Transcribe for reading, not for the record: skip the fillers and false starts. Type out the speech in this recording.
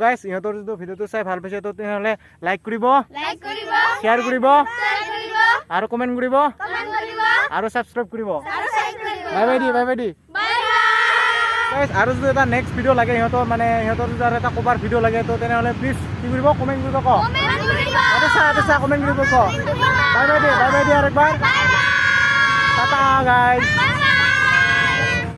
guys ইহঁতৰ যদি ভিডিওটো চাই ভাল পাইছে তো তেনেহলে লাইক কৰিব শেয়াৰ কৰিব আৰু কমেন্ট কৰিব আৰু সাবস্ক্ৰাইব কৰিব বাই বাই দি গাইস আৰু যদি এটা নেক্সট ভিডিও লাগে ইহঁতৰ মানে ইহঁতৰ যদি এটা কভাৰ ভিডিও লাগে তো তেনেহলে প্লিজ কি কৰিব কমেন্ট কৰিব ক আচ্ছা কমেন্ট কৰিব ক bye by the আৰেকবাৰ Tata guys